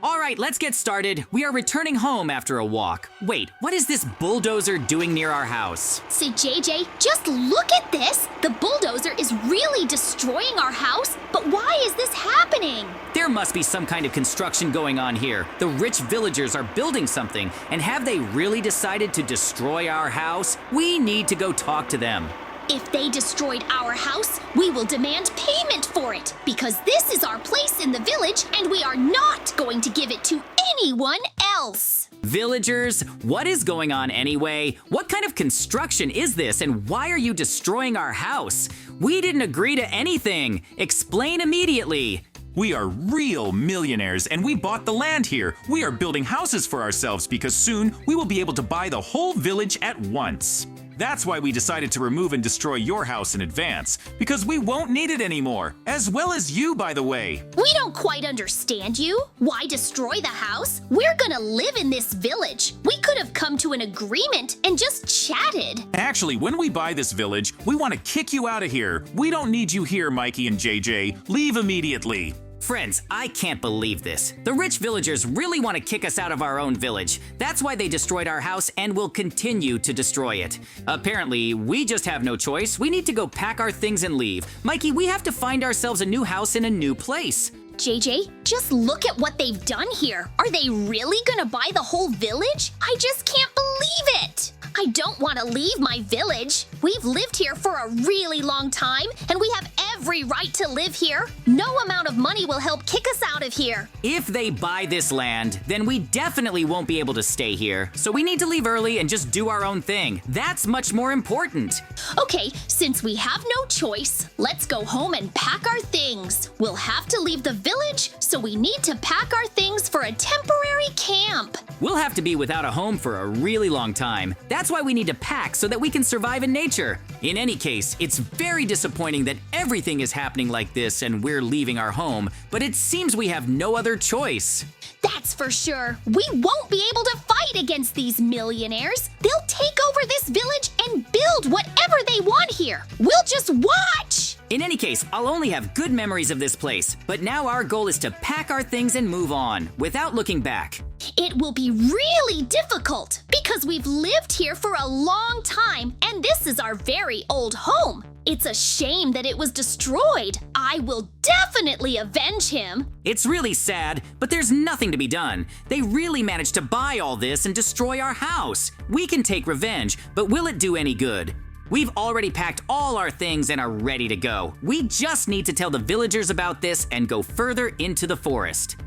All right, let's get started. We are returning home after a walk. Wait, what is this bulldozer doing near our house? Say, JJ, just look at this. The bulldozer is really destroying our house, but why is this happening? There must be some kind of construction going on here. The rich villagers are building something, and have they really decided to destroy our house? We need to go talk to them. If they destroyed our house, we will demand payment for it, because this is our place in the village, and we are not going to give it to anyone else. Villagers, what is going on anyway? What kind of construction is this, and why are you destroying our house? We didn't agree to anything. Explain immediately. We are real millionaires and we bought the land here. We are building houses for ourselves because soon we will be able to buy the whole village at once. That's why we decided to remove and destroy your house in advance, because we won't need it anymore, as well as you, by the way. We don't quite understand you. Why destroy the house? We're gonna live in this village. We could have come to an agreement and just chatted. Actually, when we buy this village, we want to kick you out of here. We don't need you here, Mikey and JJ. Leave immediately. Friends, I can't believe this. The rich villagers really want to kick us out of our own village. That's why they destroyed our house and will continue to destroy it. Apparently, we just have no choice. We need to go pack our things and leave. Mikey, we have to find ourselves a new house in a new place. JJ, just look at what they've done here. Are they really gonna buy the whole village? I just can't believe it. I don't want to leave my village. We've lived here for a really long time, and we have every right to live here. No amount of money will help kick us out of here. If they buy this land, then we definitely won't be able to stay here. So we need to leave early and just do our own thing. That's much more important. Okay, since we have no choice, let's go home and pack our things. We'll have to leave the village, so we need to pack our things for a temporary camp. We'll have to be without a home for a really long time. That's why we need to pack so that we can survive in nature. In any case, it's very disappointing that everything is happening like this and we're leaving our home, but it seems we have no other choice. That's for sure. We won't be able to fight against these millionaires. They'll take over this village and build whatever they want here. We'll just watch. In any case, I'll only have good memories of this place, but now our goal is to pack our things and move on, without looking back. It will be really difficult because we've lived here for a long time and this is our very old home. It's a shame that it was destroyed. I will definitely avenge him. It's really sad, but there's nothing to be done. They really managed to buy all this and destroy our house. We can take revenge, but will it do any good? We've already packed all our things and are ready to go. We just need to tell the villagers about this and go further into the forest.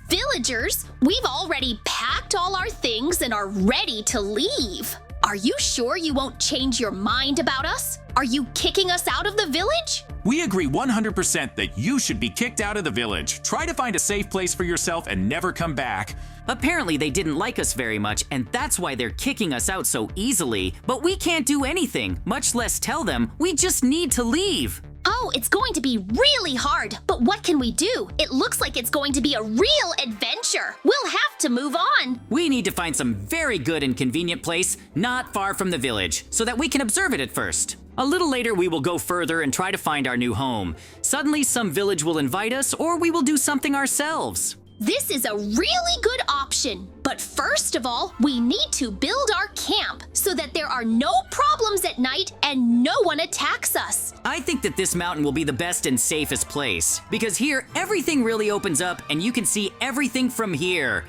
Villagers, we've already packed all our things and are ready to leave. Are you sure you won't change your mind about us? Are you kicking us out of the village? We agree 100% that you should be kicked out of the village. Try to find a safe place for yourself and never come back. Apparently they didn't like us very much, and that's why they're kicking us out so easily. But we can't do anything, much less tell them. We just need to leave. Oh, it's going to be really hard, but what can we do? It looks like it's going to be a real adventure. We'll have to move on. We need to find some very good and convenient place, not far from the village, so that we can observe it at first. A little later, we will go further and try to find our new home. Suddenly, some village will invite us, or we will do something ourselves. This is a really good option. But first of all, we need to build our camp so that there are no problems at night and no one attacks us. I think that this mountain will be the best and safest place, because here, everything really opens up and you can see everything from here.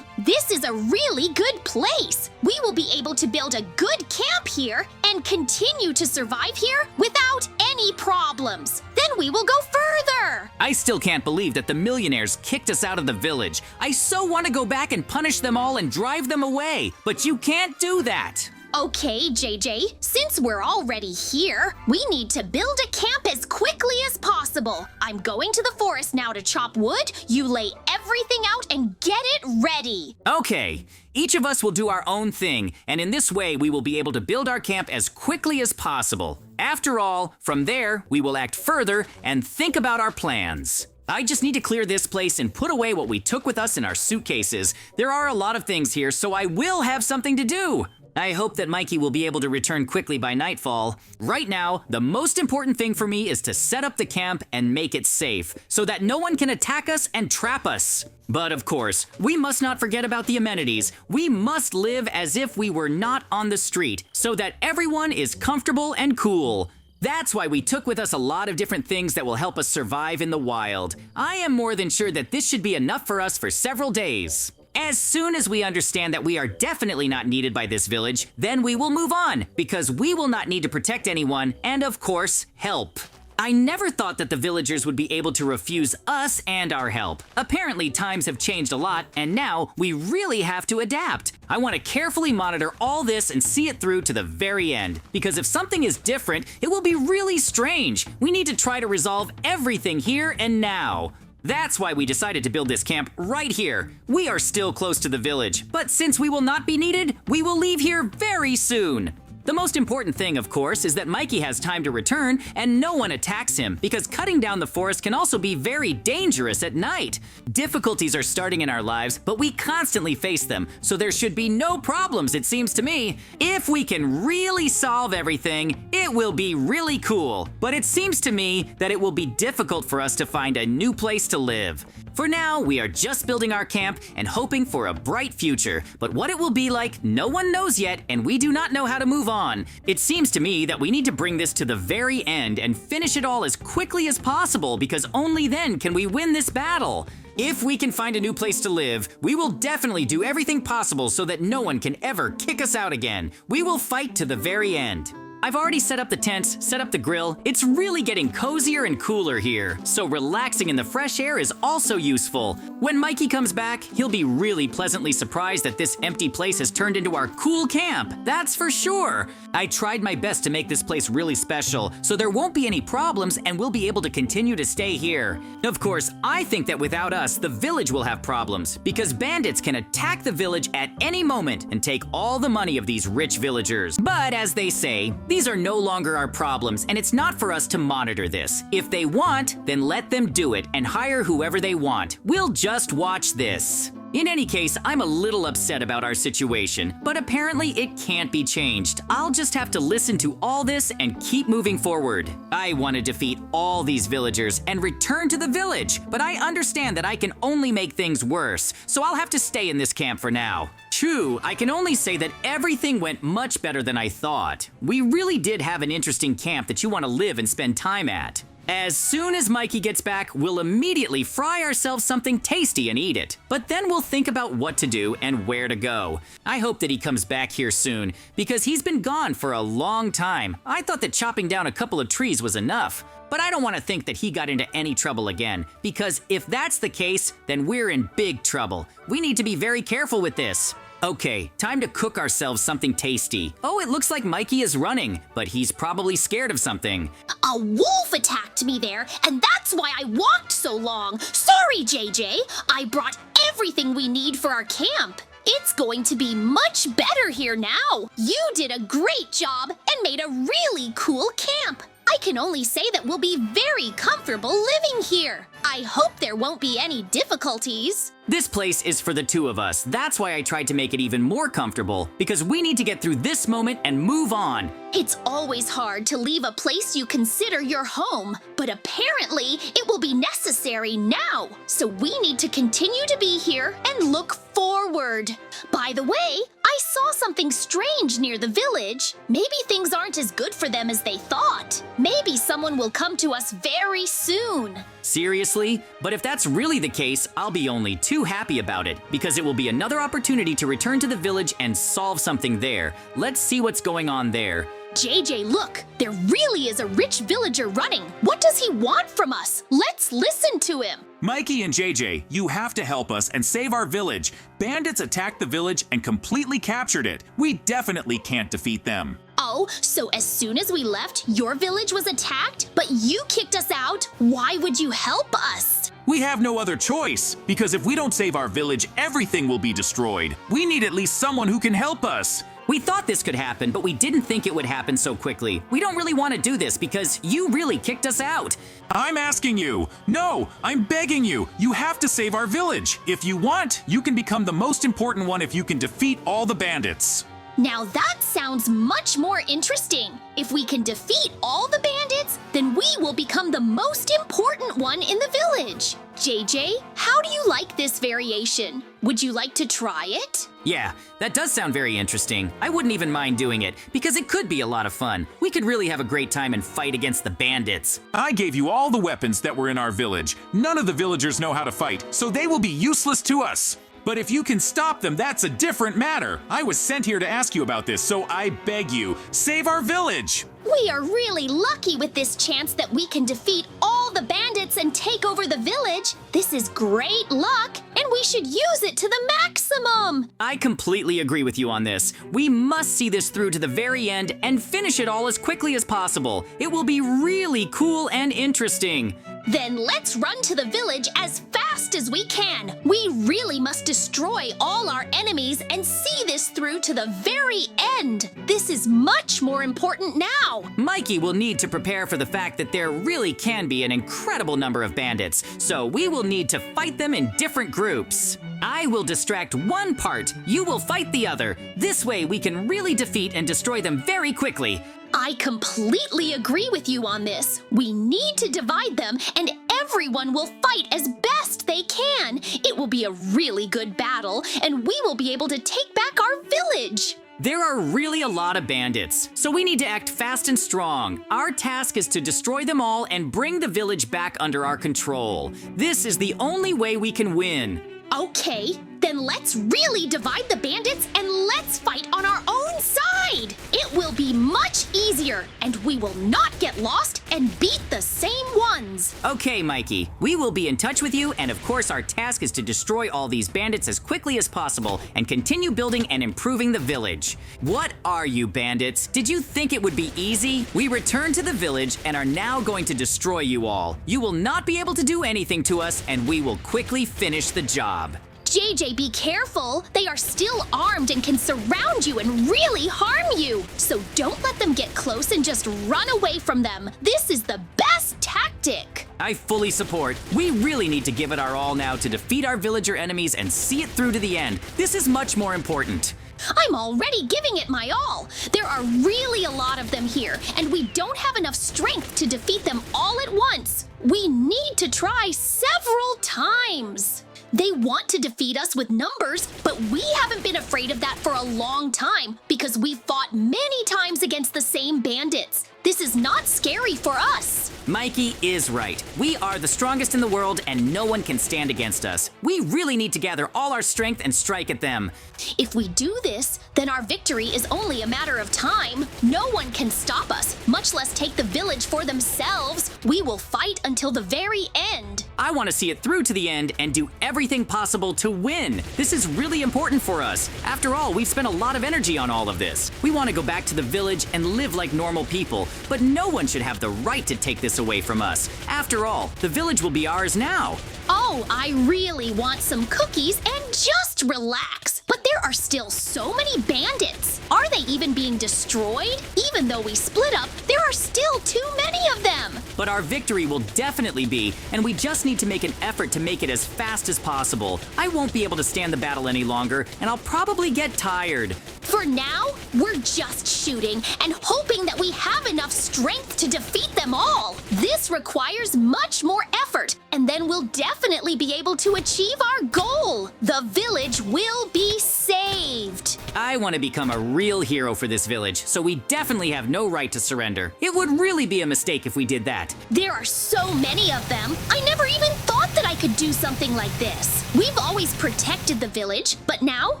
This is a really good place. We will be able to build a good camp here and continue to survive here without any problems. Then we will go further. I still can't believe that the millionaires kicked us out of the village. I so want to go back and punish them all and drive them away, but you can't do that. Okay, JJ, since we're already here, we need to build a camp as quickly as possible. I'm going to the forest now to chop wood. You lay everything out and get it ready. Okay, each of us will do our own thing, and in this way we will be able to build our camp as quickly as possible. After all, from there, we will act further and think about our plans. I just need to clear this place and put away what we took with us in our suitcases. There are a lot of things here, so I will have something to do. I hope that Mikey will be able to return quickly by nightfall. Right now, the most important thing for me is to set up the camp and make it safe, so that no one can attack us and trap us. But of course, we must not forget about the amenities. We must live as if we were not on the street, so that everyone is comfortable and cool. That's why we took with us a lot of different things that will help us survive in the wild. I am more than sure that this should be enough for us for several days. As soon as we understand that we are definitely not needed by this village, then we will move on, because we will not need to protect anyone and, of course, help. I never thought that the villagers would be able to refuse us and our help. Apparently, times have changed a lot, and now we really have to adapt. I want to carefully monitor all this and see it through to the very end, because if something is different, it will be really strange. We need to try to resolve everything here and now. That's why we decided to build this camp right here. We are still close to the village, but since we will not be needed, we will leave here very soon. The most important thing, of course, is that Mikey has time to return and no one attacks him, because cutting down the forest can also be very dangerous at night. Difficulties are starting in our lives, but we constantly face them, so there should be no problems, it seems to me. If we can really solve everything, it will be really cool. But it seems to me that it will be difficult for us to find a new place to live. For now, we are just building our camp and hoping for a bright future, but what it will be like, no one knows yet, and we do not know how to move on. It seems to me that we need to bring this to the very end and finish it all as quickly as possible, because only then can we win this battle. If we can find a new place to live, we will definitely do everything possible so that no one can ever kick us out again. We will fight to the very end. I've already set up the tents, set up the grill. It's really getting cozier and cooler here, so relaxing in the fresh air is also useful. When Mikey comes back, he'll be really pleasantly surprised that this empty place has turned into our cool camp, that's for sure. I tried my best to make this place really special, so there won't be any problems and we'll be able to continue to stay here. Of course, I think that without us, the village will have problems, because bandits can attack the village at any moment and take all the money of these rich villagers. But as they say, these are no longer our problems, and it's not for us to monitor this. If they want, then let them do it and hire whoever they want. We'll just watch this. In any case, I'm a little upset about our situation, but apparently it can't be changed. I'll just have to listen to all this and keep moving forward. I want to defeat all these villagers and return to the village, but I understand that I can only make things worse, so I'll have to stay in this camp for now. True, I can only say that everything went much better than I thought. We really did have an interesting camp that you want to live and spend time at. As soon as Mikey gets back, we'll immediately fry ourselves something tasty and eat it. But then we'll think about what to do and where to go. I hope that he comes back here soon, because he's been gone for a long time. I thought that chopping down a couple of trees was enough. But I don't want to think that he got into any trouble again, because if that's the case, then we're in big trouble. We need to be very careful with this. Okay, time to cook ourselves something tasty. Oh, it looks like Mikey is running, but he's probably scared of something. A wolf attacked me there, and that's why I walked so long. Sorry, JJ. I brought everything we need for our camp. It's going to be much better here now. You did a great job and made a really cool camp. I can only say that we'll be very comfortable living here. I hope there won't be any difficulties. This place is for the two of us. That's why I tried to make it even more comfortable, because we need to get through this moment and move on. It's always hard to leave a place you consider your home, but apparently it will be necessary now. So we need to continue to be here and look forward. By the way, I saw something strange near the village. Maybe things aren't as good for them as they thought. Maybe someone will come to us very soon. Seriously? But if that's really the case, I'll be only too happy about it, because it will be another opportunity to return to the village and solve something there. Let's see what's going on there. JJ, look! There really is a rich villager running. What does he want from us? Let's listen to him. Mikey and JJ, you have to help us and save our village. Bandits attacked the village and completely captured it. We definitely can't defeat them. Oh, so as soon as we left, your village was attacked, but you kicked us out? Why would you help us? We have no other choice, because if we don't save our village, everything will be destroyed. We need at least someone who can help us. We thought this could happen, but we didn't think it would happen so quickly. We don't really want to do this because you really kicked us out. I'm asking you. No, I'm begging you. You have to save our village. If you want, you can become the most important one if you can defeat all the bandits. Now that sounds much more interesting. If we can defeat all the bandits, then we will become the most important one in the village. JJ, how do you like this variation? Would you like to try it? Yeah, that does sound very interesting. I wouldn't even mind doing it, because it could be a lot of fun. We could really have a great time and fight against the bandits. I gave you all the weapons that were in our village. None of the villagers know how to fight, so they will be useless to us. But if you can stop them, that's a different matter. I was sent here to ask you about this, so I beg you, save our village. We are really lucky with this chance that we can defeat all the bandits and take over the village. This is great luck, and we should use it to the maximum. I completely agree with you on this. We must see this through to the very end and finish it all as quickly as possible. It will be really cool and interesting. Then let's run to the village as fast as we can. We really must destroy all our enemies and see this through to the very end. This is much more important now. Mikey will need to prepare for the fact that there really can be an incredible number of bandits, so we will need to fight them in different groups. I will distract one part, you will fight the other. This way we can really defeat and destroy them very quickly. I completely agree with you on this. We need to divide them, and everyone will fight as best they can. It will be a really good battle, and we will be able to take back our village. There are really a lot of bandits, so we need to act fast and strong. Our task is to destroy them all and bring the village back under our control. This is the only way we can win. Okay, then let's really divide the bandits and let's fight on our own side. It will be much easier, and we will not get lost and beat the same ones. Okay, Mikey, we will be in touch with you, and of course our task is to destroy all these bandits as quickly as possible and continue building and improving the village. What are you, bandits? Did you think it would be easy? We returned to the village and are now going to destroy you all. You will not be able to do anything to us, and we will quickly finish the job. JJ, be careful. They are still armed and can surround you and really harm you. So don't let them get close and just run away from them. This is the best tactic. I fully support. We really need to give it our all now to defeat our villager enemies and see it through to the end. This is much more important. I'm already giving it my all. There are really a lot of them here, and we don't have enough strength to defeat them all at once. We need to try several times. They want to defeat us with numbers, but we haven't been afraid of that for a long time because we've fought many times against the same bandits. This is not scary for us. Mikey is right. We are the strongest in the world and no one can stand against us. We really need to gather all our strength and strike at them. If we do this, then our victory is only a matter of time. No one can stop us, much less take the village for themselves. We will fight until the very end. I want to see it through to the end and do everything possible to win. This is really important for us. After all, we've spent a lot of energy on all of this. We want to go back to the village and live like normal people, but no one should have the right to take this away from us. After all, the village will be ours now. Oh, I really want some cookies and just relax. But there are still so many bandits. Are they even being destroyed? Even though we split up, there are still too many of them. But our victory will definitely be, and we just need to make an effort to make it as fast as possible. I won't be able to stand the battle any longer, and I'll probably get tired. For now, we're just shooting and hoping that we have enough strength to defeat them all. This requires much more effort, and then we'll definitely be able to achieve our goal. The village will be saved. I want to become a real hero for this village, so we definitely have no right to surrender. It would really be a mistake if we did that. There are so many of them. I never even thought that I could do something like this. We've always protected the village, but now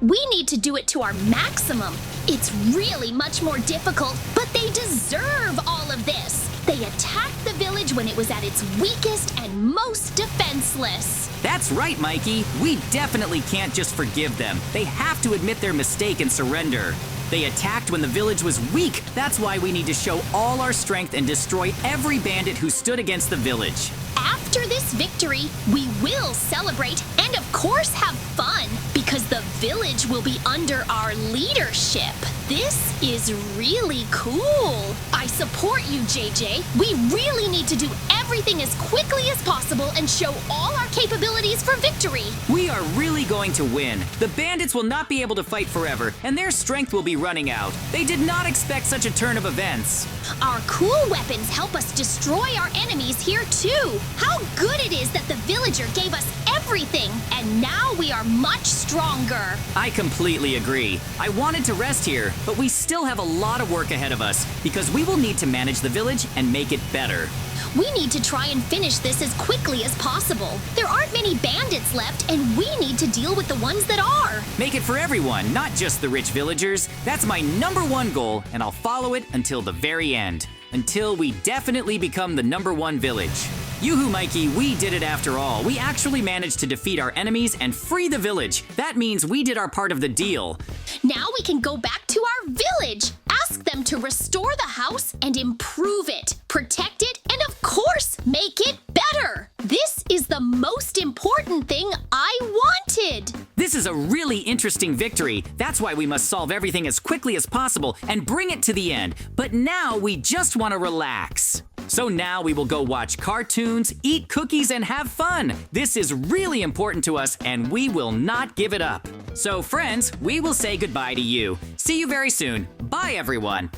we need to do it to our maximum. It's really much more difficult, but they deserve all of this. They attacked the village when it was at its weakest and most defenseless. That's right, Mikey. We definitely can't just forgive them. They have to admit their mistake and surrender. They attacked when the village was weak. That's why we need to show all our strength and destroy every bandit who stood against the village. After this victory, we will celebrate and of course have fun because the village will be under our leadership. This is really cool. I support you, JJ. We really need to do everything as quickly as possible and show all our capabilities for victory. We are really going to win. The bandits will not be able to fight forever, and their strength will be running out. They did not expect such a turn of events. Our cool weapons help us destroy our enemies here too. How good it is that the villager gave us everything, and now we are much stronger. I completely agree. I wanted to rest here, but we still have a lot of work ahead of us because we will need to manage the village and make it better. We need to try and finish this as quickly as possible. There aren't many bandits left, and we need to deal with the ones that are. Make it for everyone, not just the rich villagers. That's my #1 goal, and I'll follow it until the very end. Until we definitely become the #1 village. Yoo-hoo, Mikey, we did it after all. We actually managed to defeat our enemies and free the village. That means we did our part of the deal. Now we can go back to our village, ask them to restore the house and improve it, protect it, and of course, make it better. This is the most important thing I wanted. This is a really interesting victory. That's why we must solve everything as quickly as possible and bring it to the end. But now we just want to relax. So now we will go watch cartoons, eat cookies, and have fun. This is really important to us, and we will not give it up. So friends, we will say goodbye to you. See you very soon. Bye, everyone.